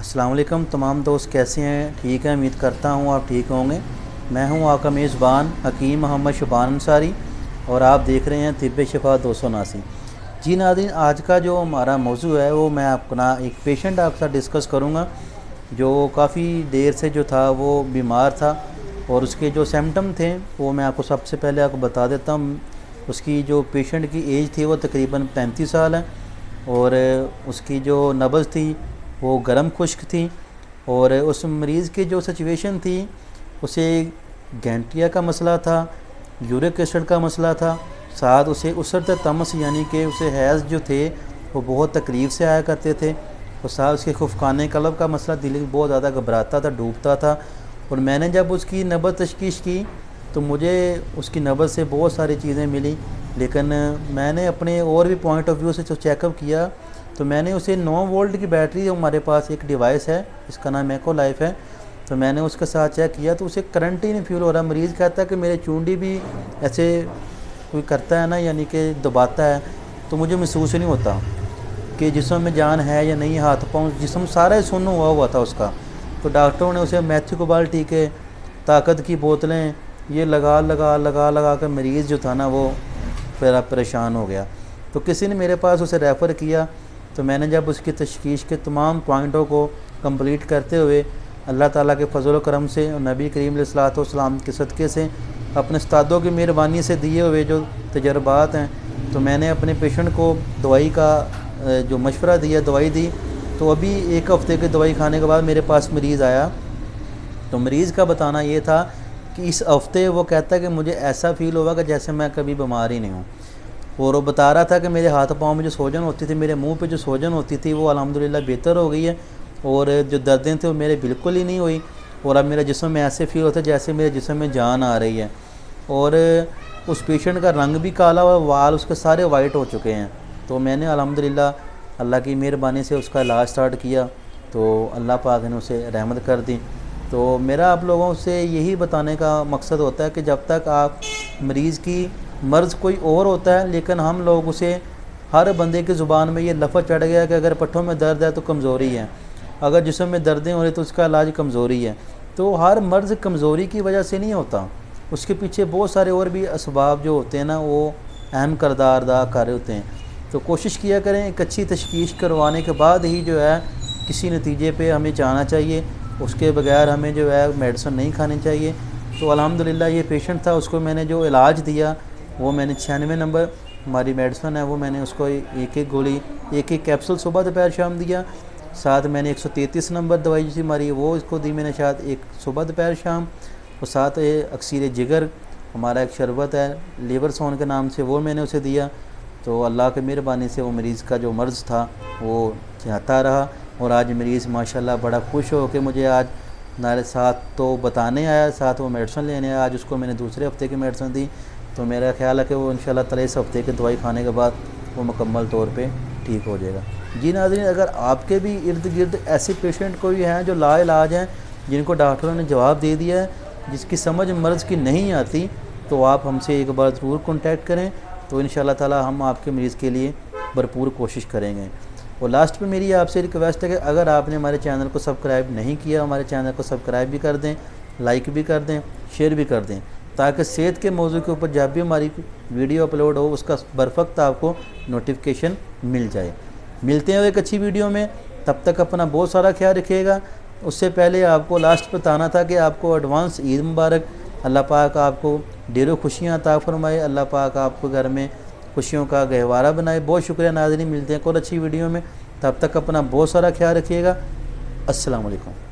अस्सलाम वालेकुम तमाम दोस्त, कैसे हैं? ठीक है, उम्मीद करता हूँ आप ठीक होंगे। मैं हूँ आपका मेज़बान हकीम मोहम्मद शबान अंसारी और आप देख रहे हैं तिब्बे शफा 279। जी नाज़रीन, आज का जो हमारा मौजू है वो मैं अपना एक पेशेंट आपके साथ डिस्कस करूँगा जो काफ़ी देर से जो था वो बीमार था और उसके जो सिम्टम थे वो मैं आपको सबसे पहले आपको बता देता हूँ। उसकी जो पेशेंट की एज थी वो तकरीबन 35 साल है और उसकी जो नब्ज़ थी वो गर्म खुश्क थी और उस मरीज़ की जो सिचुएशन थी उसे गैंट्रिया का मसला था, यूरिक एसिड का मसला था, साथ उसे उसरत तमस यानी कि उसे हैज़ जो थे वो बहुत तकलीफ़ से आया करते थे और साथ उसके खुफकाने कल्ब का मसला, दिल बहुत ज़्यादा घबराता था, डूबता था। और मैंने जब उसकी नब्ज़ तशख़ीस की तो मुझे उसकी नब्ज़ से बहुत सारी चीज़ें मिली, लेकिन मैंने अपने और भी पॉइंट ऑफ व्यू से जो चेकअप किया तो मैंने उसे 9 वोल्ट की बैटरी, हमारे पास एक डिवाइस है इसका नाम एको लाइफ है, तो मैंने उसके साथ चेक किया तो उसे करंट ही नहीं फील हो रहा। मरीज़ कहता है कि मेरे चूंडी भी ऐसे कोई करता है ना, यानी कि दबाता है, तो मुझे महसूस नहीं होता कि जिस्म में जान है या नहीं, हाथ पाँव जिस्म सारा ही सुन्न हुआ था उसका। तो डॉक्टरों ने उसे मैथ्यूकोबाल टीके, ताकत की बोतलें ये लगा कर मरीज़ जो था ना वो फिर परेशान हो गया। तो किसी ने मेरे पास उसे रेफ़र किया, तो मैंने जब उसकी तशख़ीस के तमाम पॉइंटों को कंप्लीट करते हुए अल्लाह ताला के फजल करम से और नबी करीम अलैहिस्सलातु वस्सलाम के सदक़े से, अपने उस्तादों की मेहरबानी से दिए हुए जो तजर्बात हैं, तो मैंने अपने पेशेंट को दवाई का जो मशवरा दिया, दवाई दी। तो अभी 1 हफ़्ते की दवाई खाने के बाद मेरे पास मरीज़ आया, तो मरीज़ का बताना ये था कि इस हफ़्ते वो कहता है कि मुझे ऐसा फ़ील हुआ कि जैसे मैं कभी बीमार ही नहीं हूँ। और वो बता रहा था कि मेरे हाथ पाँव में जो सूजन होती थी, मेरे मुंह पे जो सूजन होती थी वो अल्हम्दुलिल्लाह बेहतर हो गई है और जो दर्दें थे वो मेरे बिल्कुल ही नहीं हुई और अब मेरे जिस्म में ऐसे फ़ील होता है जैसे मेरे जिस्म में जान आ रही है। और उस पेशेंट का रंग भी काला और वाल उसके सारे वाइट हो चुके हैं। तो मैंने अल्हम्दुलिल्लाह अल्लाह की मेहरबानी से उसका इलाज स्टार्ट किया, तो अल्लाह पाक ने उसे रहमत कर दी। तो मेरा आप लोगों से यही बताने का मकसद होता है कि जब तक आप मरीज़ की मर्ज़ कोई और होता है, लेकिन हम लोग उसे, हर बंदे की ज़ुबान में ये लफ्ज़ चढ़ गया कि अगर पट्ठों में दर्द है तो कमज़ोरी है, अगर जिस्म में दर्दें हो रही तो उसका इलाज कमज़ोरी है। तो हर मर्ज़ कमज़ोरी की वजह से नहीं होता, उसके पीछे बहुत सारे और भी असबाब जो होते हैं ना वो अहम किरदार अदा कर रहे होते हैं। तो कोशिश किया करें एक अच्छी तशख़ीस करवाने के बाद ही जो है किसी नतीजे पे हमें जाना चाहिए, उसके बगैर हमें जो है मेडिसिन नहीं खानी चाहिए। तो अल्हम्दुलिल्लाह ये पेशेंट था, उसको मैंने जो इलाज दिया वो मैंने 96 नंबर हमारी मेडिसिन है वो मैंने उसको एक गोली, एक कैप्सूल सुबह दोपहर शाम दिया। साथ मैंने 133 नंबर दवाई जो थी हमारी वो इसको दी मैंने, शायद एक सुबह दोपहर शाम। और साथ अक्सीर जिगर हमारा एक शरबत है लीवर सोन के नाम से, वो मैंने उसे दिया। तो अल्लाह की मेहरबानी से वो मरीज़ का जो मर्ज़ था वो जाता रहा और आज मरीज़ माशाल्लाह बड़ा खुश हो के मुझे आज हमारे साथ तो बताने आया, साथ वो मेडिसिन लेने आया। आज उसको मैंने दूसरे हफ्ते की मेडिसिन दी, तो मेरा ख्याल है कि वो इंशाल्लाह ताला इस हफ्ते की दवाई खाने के बाद वो मुकम्मल तौर पे ठीक हो जाएगा। जी नाज़रीन, अगर आपके भी इर्द गिर्द ऐसे पेशेंट कोई हैं जो लाइलाज हैं, जिनको डॉक्टरों ने जवाब दे दिया है, जिसकी समझ मर्ज़ की नहीं आती, तो आप हमसे एक बार ज़रूर कॉन्टैक्ट करें, तो इंशाल्लाह ताला हम आपके मरीज़ के लिए भरपूर कोशिश करेंगे। और लास्ट पे मेरी आपसे रिक्वेस्ट है कि अगर आपने हमारे चैनल को सब्सक्राइब नहीं किया, हमारे चैनल को सब्सक्राइब भी कर दें, लाइक भी कर दें, शेयर भी कर दें, ताकि सेहत के मौजू के ऊपर जब भी हमारी वीडियो अपलोड हो उसका बरवक्त आपको नोटिफिकेशन मिल जाए। मिलते हैं एक अच्छी वीडियो में, तब तक अपना बहुत सारा ख्याल रखिएगा। उससे पहले आपको लास्ट बताना था कि आपको एडवांस ईद मुबारक। अल्लाह पाक आपको ढेरों खुशियाँ अता फरमाए, अल्लाह पाक आपको घर में खुशियों का गहवारा बनाए। बहुत शुक्रिया नाज़रीन, मिलते हैं कोई अच्छी वीडियो में, तब तक अपना बहुत सारा ख्याल रखिएगा। अस्सलाम वालेकुम।